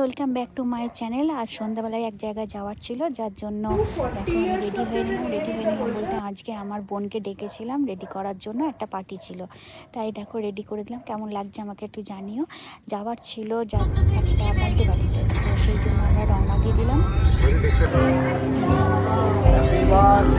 Welcome back to my channel. আজ সন্ধ্যাবেলায় এক জায়গায় যাওয়ার ছিল, যার জন্য দেখো আমি রেডি হয়ে নিলাম বলতে আজকে আমার বোনকে ডেকেছিলাম রেডি করার জন্য, একটা পার্টি ছিল, তাই দেখো রেডি করে দিলাম। কেমন লাগছে আমাকে একটু জানিও। যাওয়ার ছিল একটা বার্থডে বাড়িতে, তো সেই জন্য আমরা রওনা দিয়ে দিলাম। তো এই যে